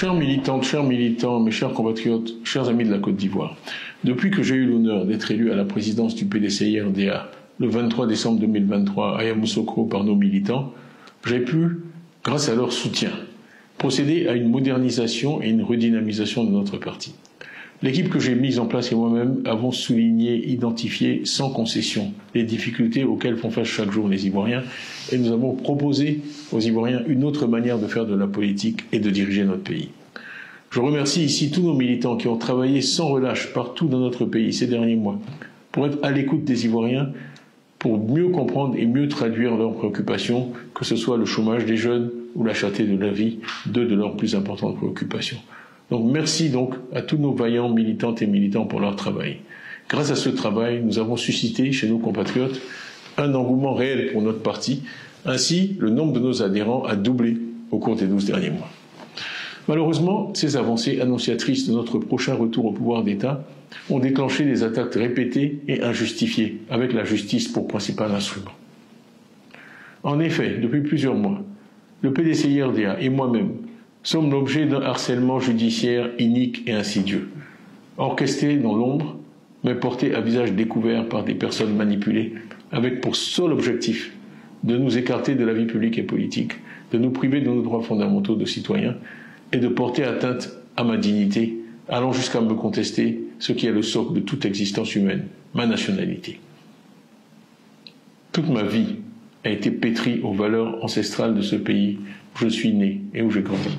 Chers militantes, chers militants, mes chers compatriotes, chers amis de la Côte d'Ivoire, depuis que j'ai eu l'honneur d'être élu à la présidence du PDCI-RDA le 23 décembre 2023 à Yamoussoukro par nos militants, j'ai pu, grâce à leur soutien, procéder à une modernisation et une redynamisation de notre parti. L'équipe que j'ai mise en place et moi-même avons souligné, identifié sans concession les difficultés auxquelles font face chaque jour les Ivoiriens et nous avons proposé aux Ivoiriens une autre manière de faire de la politique et de diriger notre pays. Je remercie ici tous nos militants qui ont travaillé sans relâche partout dans notre pays ces derniers mois pour être à l'écoute des Ivoiriens, pour mieux comprendre et mieux traduire leurs préoccupations, que ce soit le chômage des jeunes ou la cherté de la vie, deux de leurs plus importantes préoccupations. Donc merci donc à tous nos vaillants militantes et militants pour leur travail. Grâce à ce travail, nous avons suscité chez nos compatriotes un engouement réel pour notre parti. Ainsi, le nombre de nos adhérents a doublé au cours des 12 derniers mois. Malheureusement, ces avancées annonciatrices de notre prochain retour au pouvoir d'État ont déclenché des attaques répétées et injustifiées, avec la justice pour principal instrument. En effet, depuis plusieurs mois, le PDCI-RDA et moi-même sommes l'objet d'un harcèlement judiciaire inique et insidieux, orchestré dans l'ombre, mais porté à visage découvert par des personnes manipulées, avec pour seul objectif de nous écarter de la vie publique et politique, de nous priver de nos droits fondamentaux de citoyens et de porter atteinte à ma dignité, allant jusqu'à me contester ce qui est le socle de toute existence humaine, ma nationalité. Toute ma vie a été pétrie aux valeurs ancestrales de ce pays où je suis né et où j'ai grandi.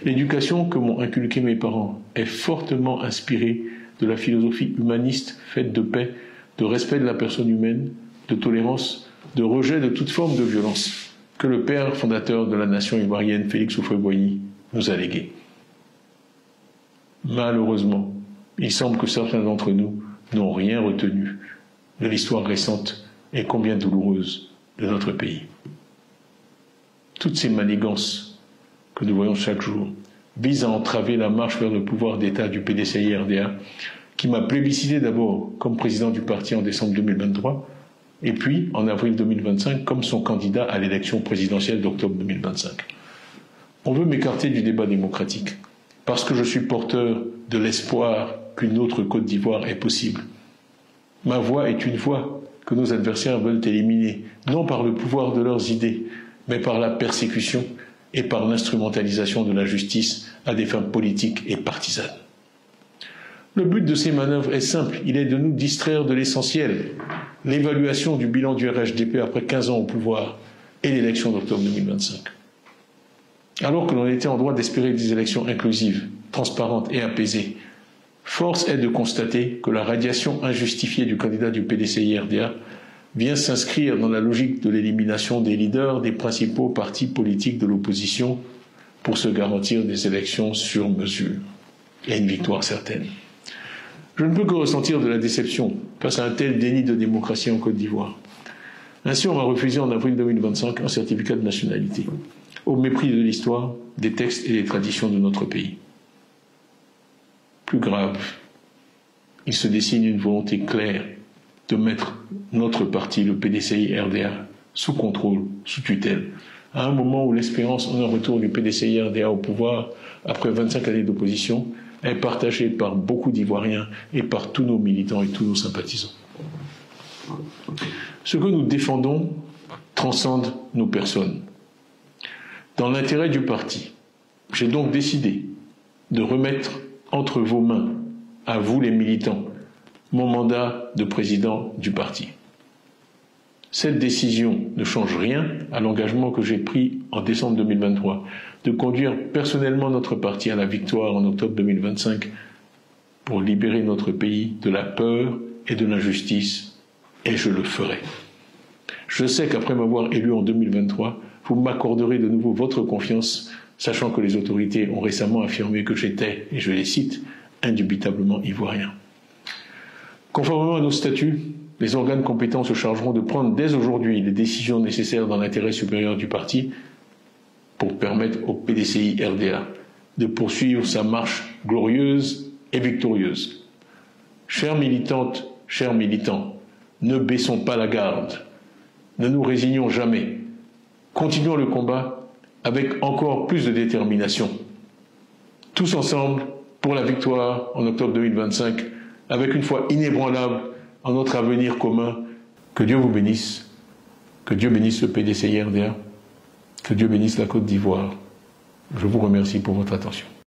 L'éducation que m'ont inculquée mes parents est fortement inspirée de la philosophie humaniste faite de paix, de respect de la personne humaine, de tolérance, de rejet de toute forme de violence que le père fondateur de la nation ivoirienne, Félix Houphouët-Boigny, nous a légué. Malheureusement, il semble que certains d'entre nous n'ont rien retenu de l'histoire récente et combien douloureuse de notre pays. Toutes ces manigances que nous voyons chaque jour visent à entraver la marche vers le pouvoir d'État du PDCI-RDA, qui m'a plébiscité d'abord comme président du parti en décembre 2023, et puis en avril 2025 comme son candidat à l'élection présidentielle d'octobre 2025. On veut m'écarter du débat démocratique, parce que je suis porteur de l'espoir qu'une autre Côte d'Ivoire est possible. Ma voix est une voix que nos adversaires veulent éliminer, non par le pouvoir de leurs idées, mais par la persécution et par l'instrumentalisation de la justice à des fins politiques et partisanes. Le but de ces manœuvres est simple, il est de nous distraire de l'essentiel, l'évaluation du bilan du RHDP après 15 ans au pouvoir et l'élection d'octobre 2025. Alors que l'on était en droit d'espérer des élections inclusives, transparentes et apaisées, force est de constater que la radiation injustifiée du candidat du PDCI-RDA vient s'inscrire dans la logique de l'élimination des leaders des principaux partis politiques de l'opposition pour se garantir des élections sur mesure et une victoire certaine. Je ne peux que ressentir de la déception face à un tel déni de démocratie en Côte d'Ivoire. Ainsi, on m'a refusé en avril 2025 un certificat de nationalité, au mépris de l'histoire, des textes et des traditions de notre pays. Plus grave, il se dessine une volonté claire de mettre notre parti, le PDCI-RDA, sous contrôle, sous tutelle, à un moment où l'espérance en un retour du PDCI-RDA au pouvoir, après 25 années d'opposition, est partagée par beaucoup d'Ivoiriens et par tous nos militants et tous nos sympathisants. Ce que nous défendons transcende nos personnes. Dans l'intérêt du parti, j'ai donc décidé de remettre entre vos mains, à vous les militants, mon mandat de président du parti. Cette décision ne change rien à l'engagement que j'ai pris en décembre 2023 de conduire personnellement notre parti à la victoire en octobre 2025 pour libérer notre pays de la peur et de l'injustice, et je le ferai. Je sais qu'après m'avoir élu en 2023, vous m'accorderez de nouveau votre confiance, sachant que les autorités ont récemment affirmé que j'étais, et je les cite, indubitablement ivoirien. Conformément à nos statuts, les organes compétents se chargeront de prendre dès aujourd'hui les décisions nécessaires dans l'intérêt supérieur du parti pour permettre au PDCI-RDA de poursuivre sa marche glorieuse et victorieuse. Chères militantes, chers militants, ne baissons pas la garde, ne nous résignons jamais, continuons le combat avec encore plus de détermination. tous ensemble pour la victoire en octobre 2025, avec une foi inébranlable en notre avenir commun. Que Dieu vous bénisse, que Dieu bénisse le PDCI RDA, que Dieu bénisse la Côte d'Ivoire. Je vous remercie pour votre attention.